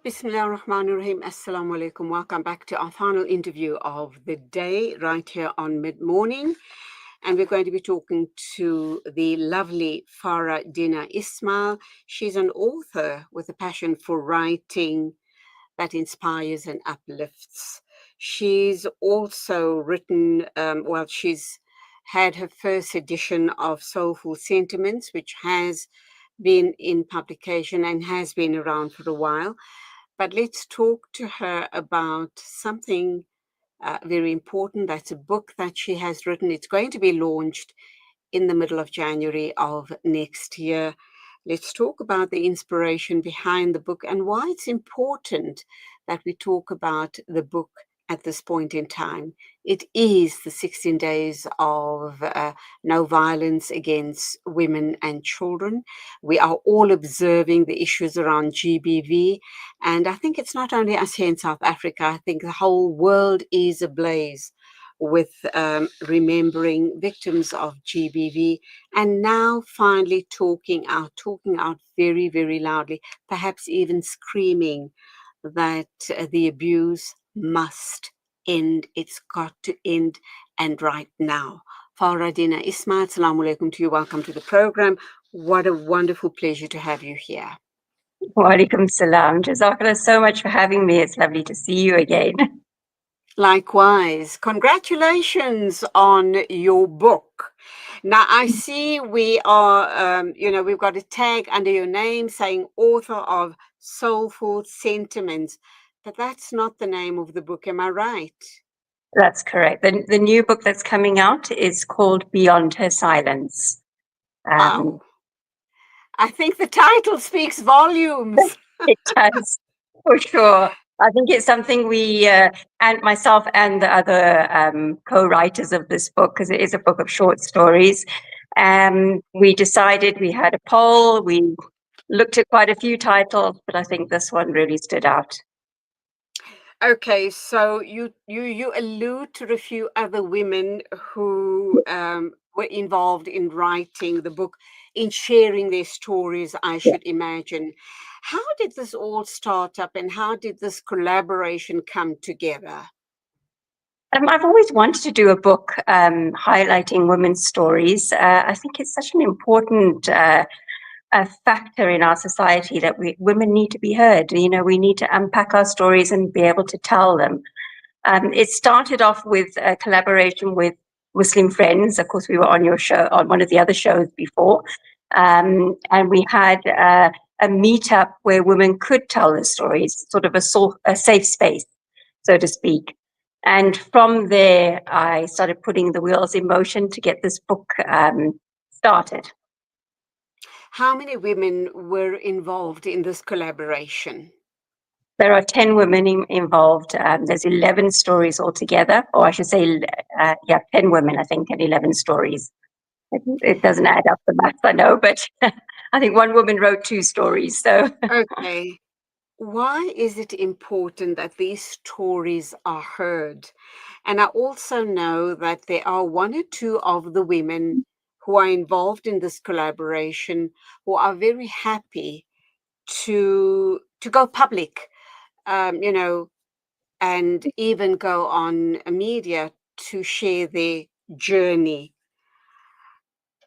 Bismillah ar-Rahman ar-Rahim. Assalamu alaikum. Welcome back to our final interview of the day right here on Mid Morning. And we're going to be talking to the lovely Farah Dinah Ismail. She's an author with a passion for writing that inspires and uplifts. She's also written, she's had her first edition of Soulful Sentiments, which has been in publication and has been around for a while. But let's talk to her about something very important. That's a book that she has written. It's going to be launched in the middle of January of next year. Let's talk about the inspiration behind the book and why it's important that we talk about the book at this point in time. It is the 16 days of no violence against women and children. We are all observing the issues around GBV. And I think it's not only us here in South Africa, I think the whole world is ablaze with remembering victims of GBV, and now finally talking out very, very loudly, perhaps even screaming that the abuse must end. It's got to end, and right now. Farah Dinah Ismail, assalamu alaikum to you. Welcome to the program. What a wonderful pleasure to have you here. Wa alaikum salam. Jazakallah so much for having me. It's lovely to see you again. Likewise. Congratulations on your book. Now, I see we are, we've got a tag under your name saying author of Soulful Sentiments, but that's not the name of the book. Am I right? That's correct. The new book that's coming out is called Beyond Her Silence. Wow. I think the title speaks volumes. It does, for sure. I think it's something we, and myself and the other co-writers of this book, because it is a book of short stories, we decided, we had a poll, we looked at quite a few titles, but I think this one really stood out. Okay, so you allude to a few other women who were involved in writing the book, in sharing their stories, I should imagine. How did this all start up, and how did this collaboration come together? I've always wanted to do a book highlighting women's stories. I think it's such an important factor in our society that women need to be heard. You know, we need to unpack our stories and be able to tell them. It started off with a collaboration with Muslim friends. Of course, we were on your show, on one of the other shows before. And we had a meetup where women could tell their stories, sort of a safe space, so to speak. And from there, I started putting the wheels in motion to get this book started. How many women were involved in this collaboration? There are 10 women involved. There's 11 stories altogether, or I should say, 10 women, I think, and 11 stories. It doesn't add up the maths, I know, but I think one woman wrote 2 stories. So okay. Why is it important that these stories are heard? And I also know that there are 1 or 2 of the women who are involved in this collaboration who are very happy to go public, and even go on media to share their journey.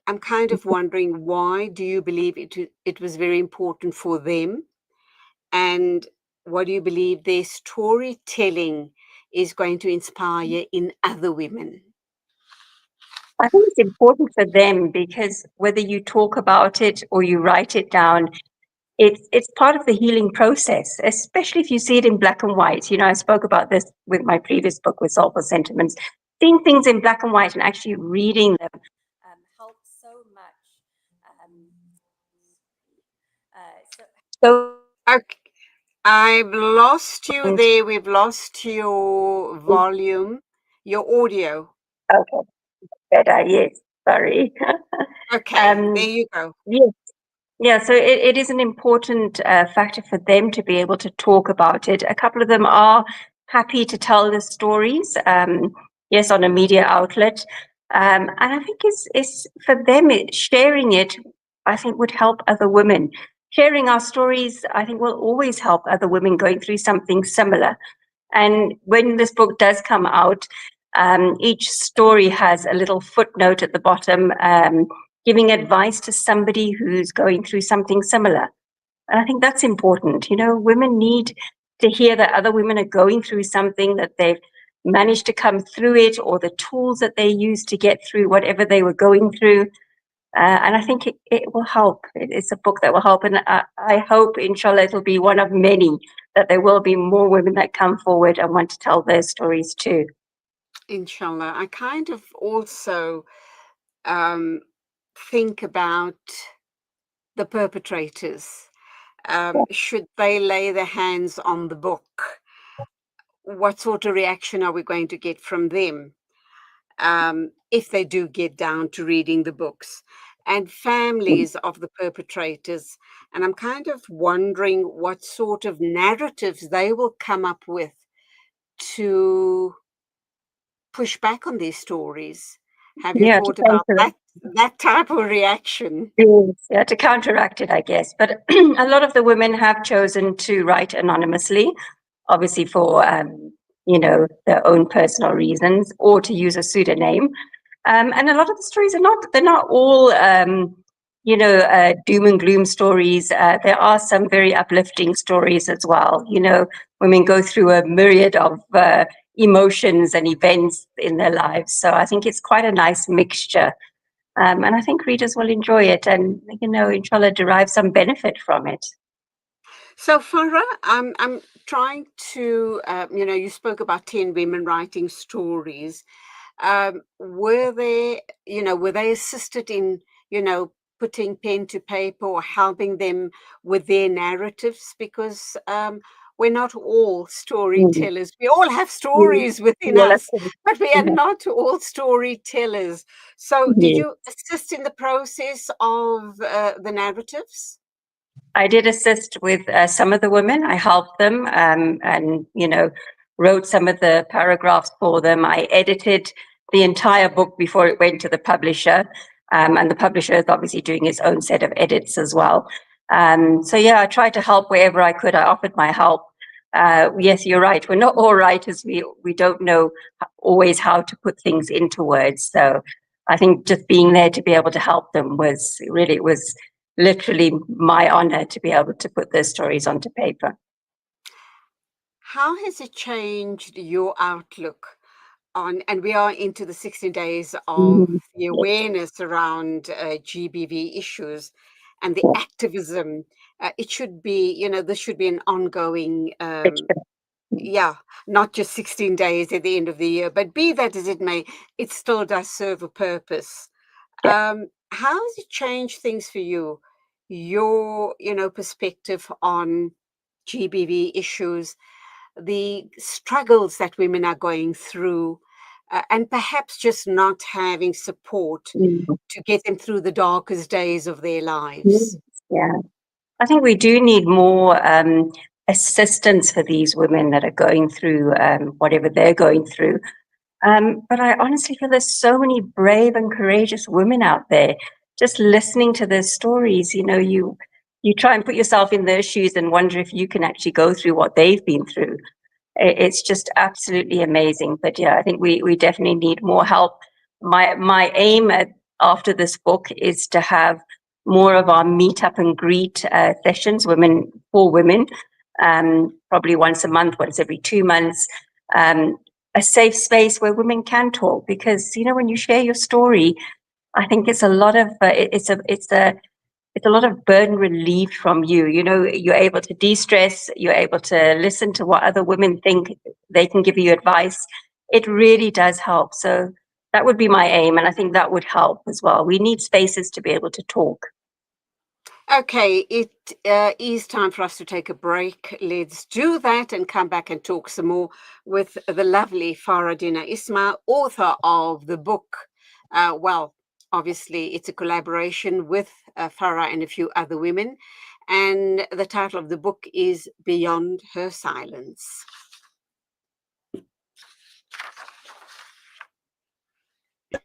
I'm kind of wondering, why do you believe it was very important for them? And what do you believe their storytelling is going to inspire in other women? I think it's important for them because whether you talk about it or you write it down, it's part of the healing process, especially if you see it in black and white. You know, I spoke about this with my previous book with Soulful Sentiments. Seeing things in black and white and actually reading them helps so much. Okay. I've lost you there. We've lost your volume, your audio. Okay, better. Yes, sorry. Okay, there you go. Yes. Yeah, so it is an important factor for them to be able to talk about it. A couple of them are happy to tell the stories, yes, on a media outlet. And I think it's for them, sharing it, I think would help other women sharing our stories, I think, will always help other women going through something similar. And when this book does come out, each story has a little footnote at the bottom, giving advice to somebody who's going through something similar. And I think that's important. You know, women need to hear that other women are going through something, that they've managed to come through it, or the tools that they use to get through whatever they were going through. And I think it will help. It's a book that will help. And I hope, inshallah, it'll be one of many, that there will be more women that come forward and want to tell their stories too. Inshallah. I kind of also think about the perpetrators. Should they lay their hands on the book? What sort of reaction are we going to get from them if they do get down to reading the books? And families of the perpetrators. And I'm kind of wondering what sort of narratives they will come up with to push back on these stories. Have you Yeah, to thought about counteract. that type of reaction? Yes, yeah, to counteract it, I guess. But a lot of the women have chosen to write anonymously, obviously for their own personal reasons, or to use a pseudonym. And a lot of the stories they're not all doom and gloom stories. There are some very uplifting stories as well. You know, women go through a myriad of emotions and events in their lives. So I think it's quite a nice mixture. And I think readers will enjoy it and, inshallah, derive some benefit from it. So, Farah, I'm trying to, you spoke about 10 women writing stories. Were they assisted in, putting pen to paper or helping them with their narratives? Because we're not all Mm. storytellers. We all have Mm. stories within Well, us, that's- but we are yeah. not all storytellers. So, did Yeah. you assist in the process of the narratives? I did assist with some of the women. I helped them and, wrote some of the paragraphs for them. I edited the entire book before it went to the publisher. And the publisher is obviously doing his own set of edits as well. So, yeah, I tried to help wherever I could. I offered my help. Yes, you're right. We're not all writers. We don't know always how to put things into words. So I think just being there to be able to help them was really, it was literally my honor to be able to put those stories onto paper. How has it changed your outlook on, and we are into the 16 days of Mhm. the Yeah, awareness around GBV issues and the yeah, activism? It should be, this should be an ongoing, for sure. Mm. yeah, not just 16 days at the end of the year, but be that as it may, it still does serve a purpose. Yeah. How has it changed things for you? Your, perspective on GBV issues, the struggles that women are going through, and perhaps just not having support Mm. to get them through the darkest days of their Yes, lives. yeah. I think we do need more assistance for these women that are going through whatever they're going through. But I honestly feel there's so many brave and courageous women out there. Just listening to their stories, you try and put yourself in their shoes and wonder if you can actually go through what they've been through. It's just absolutely amazing. But yeah, I think we definitely need more help. My aim after this book is to have more of our meet up and greet sessions, women for women, probably once a month, once every 2 months. Um, a safe space where women can talk, because when you share your story, I think it's a lot of it's a lot of burden relieved from you. You're able to de-stress, you're able to listen to what other women think, they can give you advice. It really does help. So that would be my aim, and I think that would help as well. We need spaces to be able to talk. Okay, it is time for us to take a break. Let's do that and come back and talk some more with the lovely Farah Dinah Ismail, author of the book. Well, obviously, it's a collaboration with Farah and a few other women. And the title of the book is Beyond Her Silence.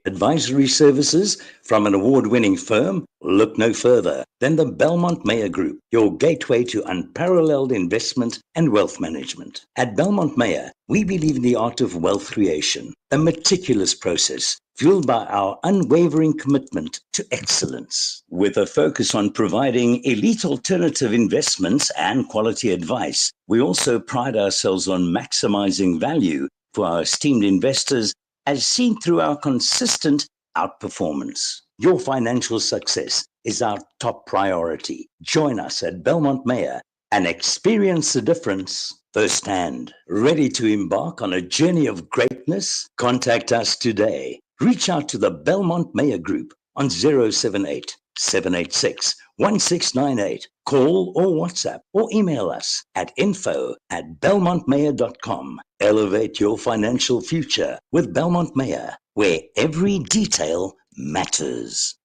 Advisory services from an award-winning firm? Look no further than the Belmont Mayer Group, your gateway to unparalleled investment and wealth management. At Belmont Mayer, we believe in the art of wealth creation, a meticulous process fueled by our unwavering commitment to excellence. With a focus on providing elite alternative investments and quality advice, we also pride ourselves on maximizing value for our esteemed investors as seen through our consistent outperformance. Your financial success is our top priority. Join us at Belmont Mayer and experience the difference firsthand. Ready to embark on a journey of greatness? Contact us today. Reach out to the Belmont Mayer Group on 078 786 1698. Call or WhatsApp or email us at info@belmontmayer.com. Elevate your financial future with Belmont Mayer, where every detail matters.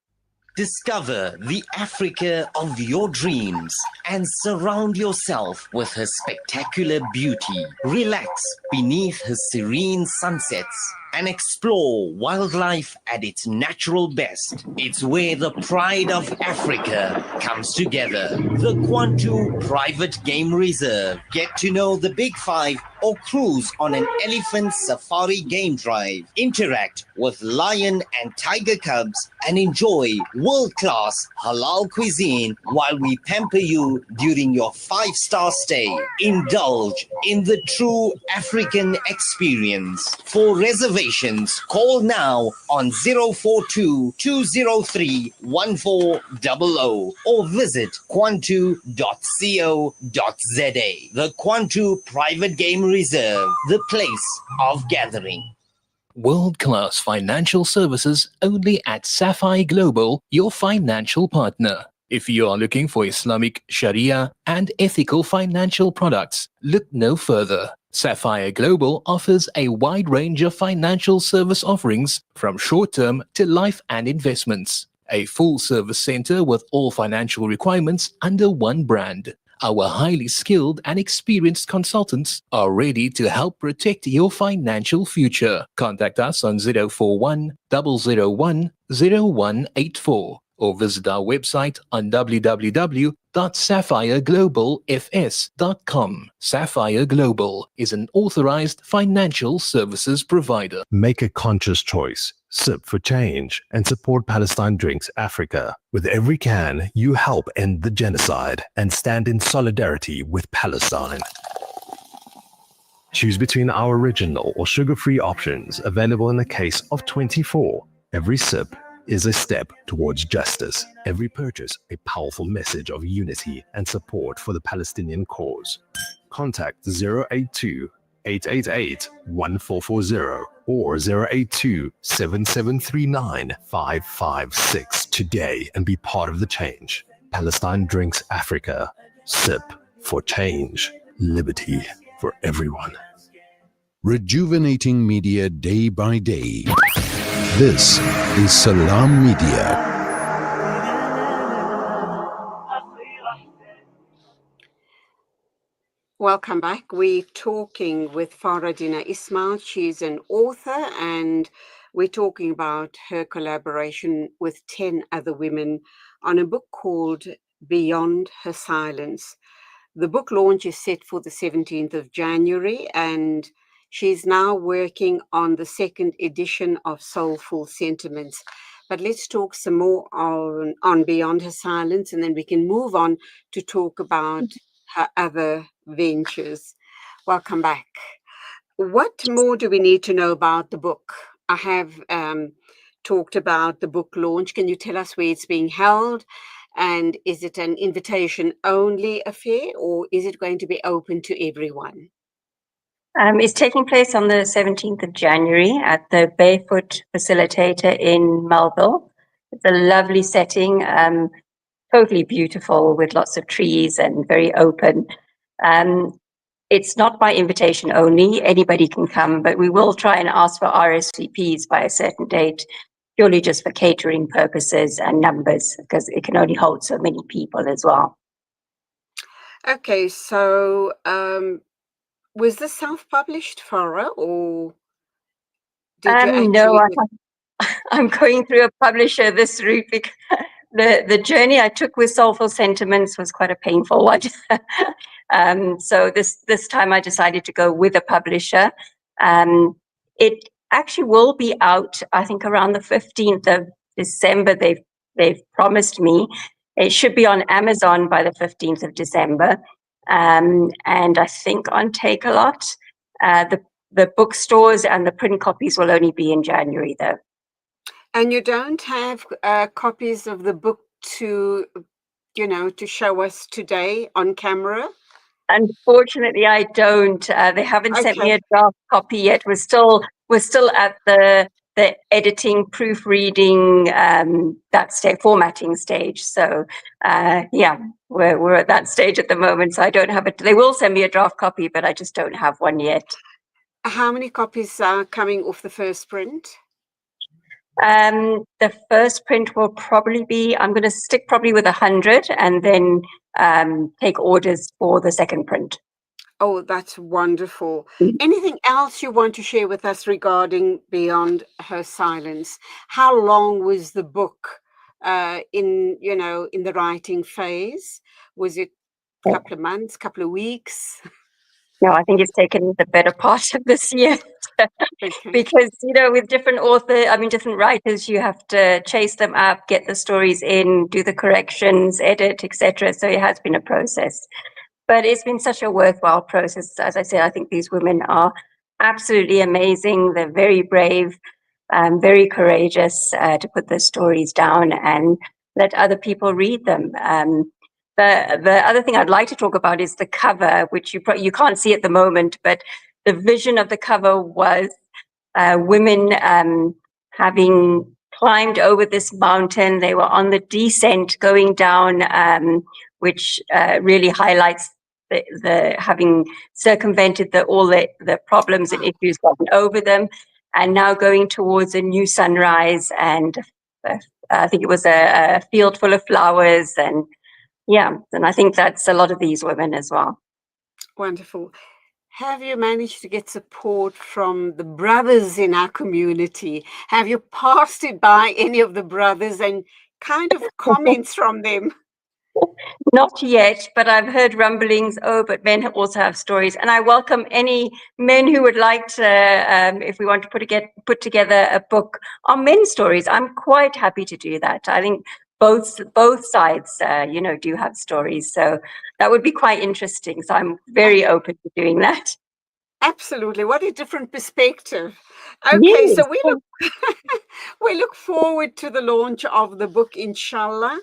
Discover the Africa of your dreams and surround yourself with her spectacular beauty. Relax beneath her serene sunsets and explore wildlife at its natural best. It's where the pride of Africa comes together. The Kwantu Private Game Reserve. Get to know the Big Five or cruise on an elephant safari game drive. Interact with lion and tiger cubs and enjoy world-class halal cuisine while we pamper you during your 5-star stay. Indulge in the true African experience. For reservations, call now on 042 203 1400 or visit kwantu.co.za. The Kwantu Private Game Reserve, the place of gathering. World-class financial services only at Sapphire Global, your financial partner. If you are looking for Islamic, Sharia, and ethical financial products, look no further. Sapphire Global offers a wide range of financial service offerings from short-term to life and investments. A full-service center with all financial requirements under one brand. Our highly skilled and experienced consultants are ready to help protect your financial future. Contact us on 041 001 0184 or visit our website on www.sapphireglobalfs.com. Sapphire Global is an authorized financial services provider. Make a conscious choice. Sip for change and support Palestine Drinks Africa. With every can, you help end the genocide and stand in solidarity with Palestine. Choose between our original or sugar-free options available in the case of 24. Every sip is a step towards justice. Every purchase a powerful message of unity and support for the Palestinian cause. Contact 082 888 1440 or 082 7739 556 today and be part of the change. Palestine Drinks Africa. Sip for change. Liberty for everyone. Rejuvenating media day by day. This is Salam Media. Welcome back. We're talking with Farah Dinah Ismail. She's an author, and we're talking about her collaboration with 10 other women on a book called Beyond Her Silence. The book launch is set for the 17th of January, and she's now working on the second edition of Soulful Sentiments. But let's talk some more on Beyond Her Silence, and then we can move on to talk about her other ventures. Welcome back. What more do we need to know about the book? I have talked about the book launch. Can you tell us where it's being held? And is it an invitation-only affair, or is it going to be open to everyone? It's taking place on the 17th of January at the Barefoot Facilitator in Melville. It's a lovely setting, totally beautiful with lots of trees and very open. It's not by invitation only, anybody can come, but we will try and ask for RSVPs by a certain date, purely just for catering purposes and numbers, because it can only hold so many people as well. Okay, so was this self-published, Farah, or did you actually... No, I'm going through a publisher this route because the journey I took with Soulful Sentiments was quite a painful one. So this time I decided to go with a publisher. It actually will be out, I think, around the 15th of December. They've promised me. It should be on Amazon by the 15th of December. And I think on Take-A-Lot. The bookstores and the print copies will only be in January, though. And you don't have copies of the book to show us today on camera? Unfortunately, I don't. They haven't sent me Okay. a draft copy yet. We're still at the editing, proofreading, formatting stage. So yeah, we're at that stage at the moment. So I don't have it. They will send me a draft copy, but I just don't have one yet. How many copies are coming off the first print? The first print will probably be, I'm going to stick probably with 100 and then take orders for the second print. Oh, that's wonderful. Anything else you want to share with us regarding Beyond Her Silence? How long was the book in the writing phase? Was it a couple of months, couple of weeks? No, I think it's taken the better part of this year. Okay. Because, with different different writers, you have to chase them up, get the stories in, do the corrections, edit, etc. So it has been a process. But it's been such a worthwhile process. As I said, I think these women are absolutely amazing. They're very brave, very courageous to put their stories down and let other people read them. The other thing I'd like to talk about is the cover, which you can't see at the moment, but the vision of the cover was women having climbed over this mountain. They were on the descent going down, which really highlights the having circumvented all the problems and issues, gotten over them, and now going towards a new sunrise. And I think it was a field full of flowers, and I think that's a lot of these women as well. Wonderful. Have you managed to get support from the brothers in our community? Have you passed it by any of the brothers and kind of comments from them? Not yet, but I've heard rumblings. But men also have stories, and I welcome any men who would like to. If we want to put together a book on men's stories, I'm quite happy to do that. I think both sides, do have stories, so that would be quite interesting. So I'm very open to doing that. Absolutely. What a different perspective. Okay, Yes. so we look forward to the launch of the book, inshallah.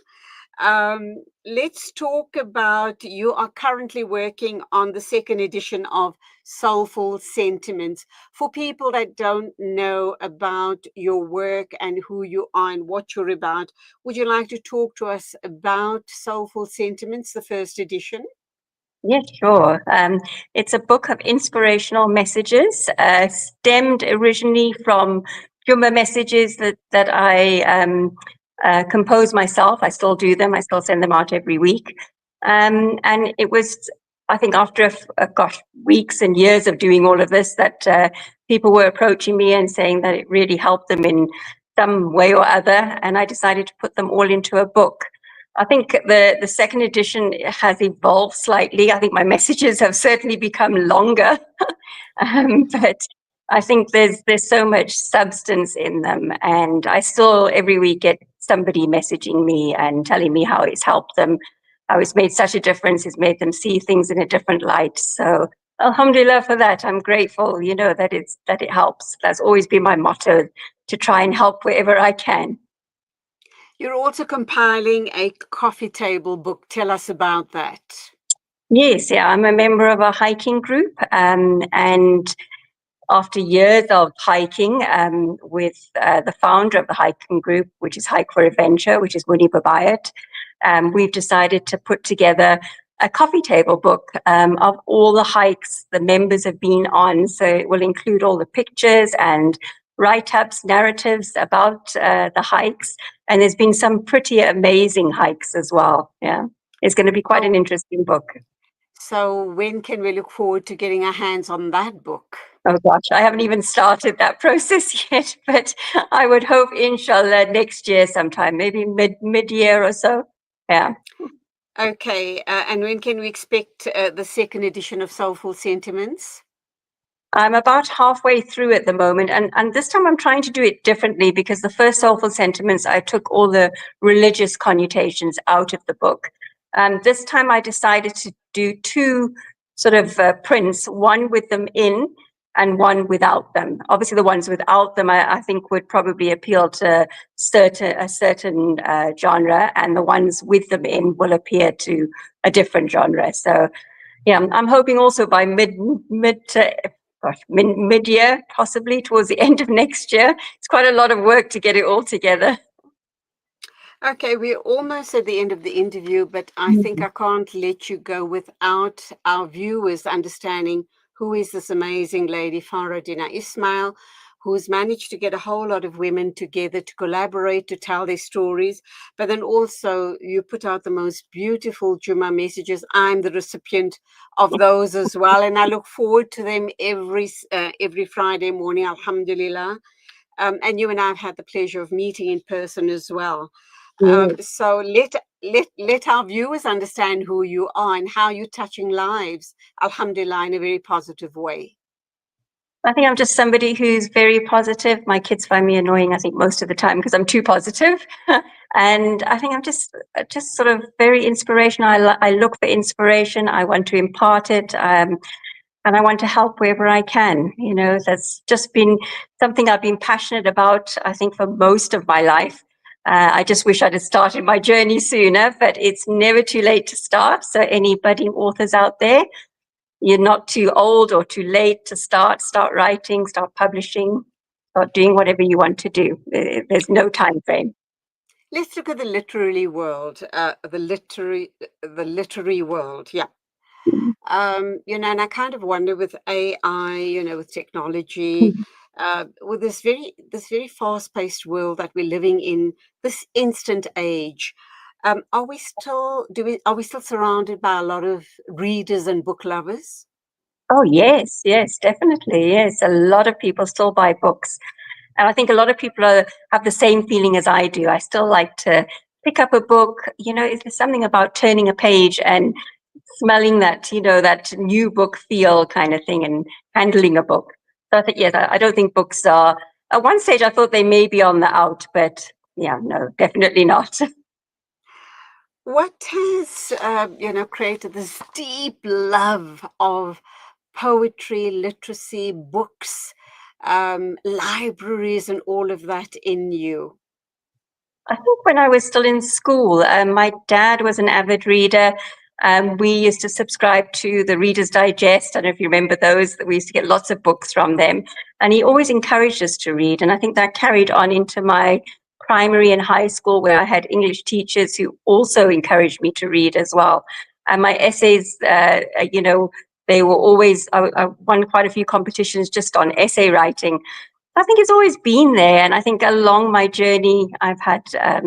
Let's talk about, you are currently working on the second edition of Soulful Sentiments. For people that don't know about your work and who you are and what you're about, would you like to talk to us about Soulful Sentiments, the first edition? Yes, sure. It's a book of inspirational messages, stemmed originally from Juma messages that I compose myself. I still do them. I still send them out every week. And it was, I think, after weeks and years of doing all of this, that people were approaching me and saying that it really helped them in some way or other. And I decided to put them all into a book. I think the second edition has evolved slightly. I think my messages have certainly become longer, but I think there's so much substance in them, and I still every week get somebody messaging me and telling me how it's helped them, how it's made such a difference, it's made them see things in a different light. So alhamdulillah for that. I'm grateful, that it helps. That's always been my motto, to try and help wherever I can. You're also compiling a coffee table book. Tell us about that. Yes, I'm a member of a hiking group, and after years of hiking with the founder of the hiking group, which is Hike for Adventure, which is Winnie Babayat, we've decided to put together a coffee table book of all the hikes the members have been on. So it will include all the pictures and write-ups, narratives about the hikes. And there's been some pretty amazing hikes as well. Yeah, it's going to be quite an interesting book. So when can we look forward to getting our hands on that book? Oh gosh, I haven't even started that process yet, but I would hope, inshallah, next year sometime, maybe mid-year or so. Yeah. Okay, and when can we expect the second edition of Soulful Sentiments? I'm about halfway through at the moment, and this time I'm trying to do it differently because the first Soulful Sentiments, I took all the religious connotations out of the book. This time I decided to do two sort of prints, one with them in and one without them. Obviously, the ones without them, I think, would probably appeal to a certain genre, and the ones with them in will appeal to a different genre. So, yeah, I'm hoping also by mid-year, possibly towards the end of next year. It's quite a lot of work to get it all together. Okay, we're almost at the end of the interview, but I think I can't let you go without our viewers understanding who is this amazing lady, Farah Dinah Ismail, who's managed to get a whole lot of women together to collaborate, to tell their stories. But then also you put out the most beautiful Juma messages. I'm the recipient of those as well, and I look forward to them every Friday morning, alhamdulillah. And you and I have had the pleasure of meeting in person as well. So let our viewers understand who you are and how you're touching lives, alhamdulillah, in a very positive way. I think I'm just somebody who's very positive. My kids find me annoying, I think, most of the time because I'm too positive. And I think I'm just sort of very inspirational. I look for inspiration. I want to impart it. And I want to help wherever I can. You know, that's just been something I've been passionate about, I think, for most of my life. I just wish I'd have started my journey sooner, but it's never too late to start. So any budding authors out there, you're not too old or too late to start writing, start publishing, start doing whatever you want to do. There's no time frame. Let's look at the literary world, the literary world. Yeah. And I kind of wonder with AI, with technology, with this very fast-paced world that we're living in, this instant age, are we still surrounded by a lot of readers and book lovers? Oh, yes, definitely. Yes, a lot of people still buy books. And I think a lot of people have the same feeling as I do. I still like to pick up a book. There's something about turning a page and smelling that, that new book feel kind of thing and handling a book. So I think, yes, I don't think books are, at one stage I thought they may be on the out, but yeah, no, definitely not. What has, created this deep love of poetry, literacy, books, libraries, and all of that in you? I think when I was still in school, my dad was an avid reader. We used to subscribe to the Reader's Digest. I don't know if you remember those, that we used to get lots of books from them. And he always encouraged us to read. And I think that carried on into my primary and high school, where I had English teachers who also encouraged me to read as well. And my essays, they were always, I won quite a few competitions just on essay writing. I think it's always been there. And I think along my journey, I've had a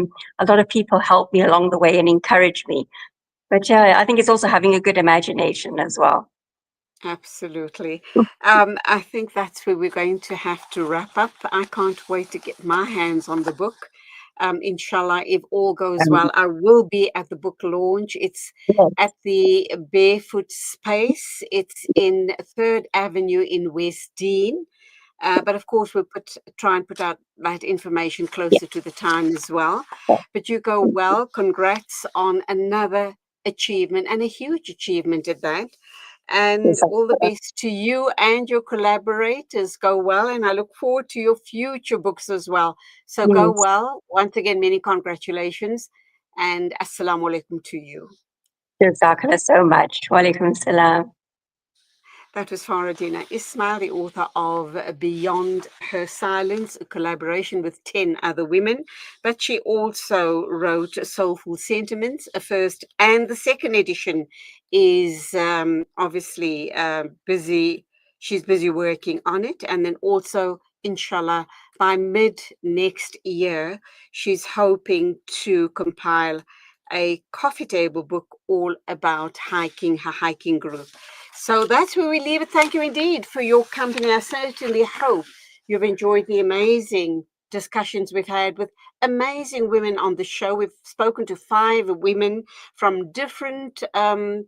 lot of people help me along the way and encourage me. But yeah, I think it's also having a good imagination as well. Absolutely. I think that's where we're going to have to wrap up. I can't wait to get my hands on the book. Inshallah, if all goes well, I will be at the book launch. It's Yes, at the Barefoot Space. It's in 3rd Avenue in West Dean. But of course, we'll try and put out that information closer to the time as well. But you go well. Congrats on another achievement, and a huge achievement at that. And yes, all the best to you and your collaborators. Go well, and I look forward to your future books as well. So go yes. well. Once again, many congratulations, and assalamu alaikum to you. Jazakallah so much. Wa alaikum salam. That was Farah Dinah Ismail, the author of Beyond Her Silence, a collaboration with 10 other women. But she also wrote Soulful Sentiments, a first and the second edition is obviously busy. She's busy working on it. And then also, inshallah, by mid next year, she's hoping to compile a coffee table book all about hiking, her hiking group. So that's where we leave it. Thank you indeed for your company. I certainly hope you've enjoyed the amazing discussions we've had with amazing women on the show. We've spoken to 5 women from different, different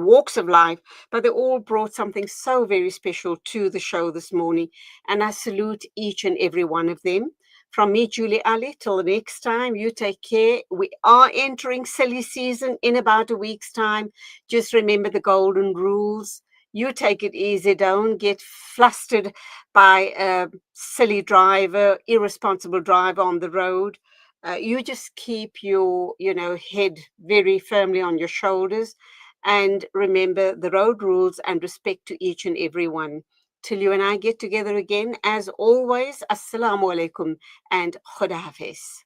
walks of life, but they all brought something so very special to the show this morning. And I salute each and every one of them. From me, Julie Ali, till the next time, you take care. We are entering silly season in about a week's time. Just remember the golden rules. You take it easy. Don't get flustered by a silly driver, irresponsible driver on the road. You just keep your, head very firmly on your shoulders, and remember the road rules and respect to each and every one. Till you and I get together again, as always, Assalamu alaikum and Khuda Hafiz.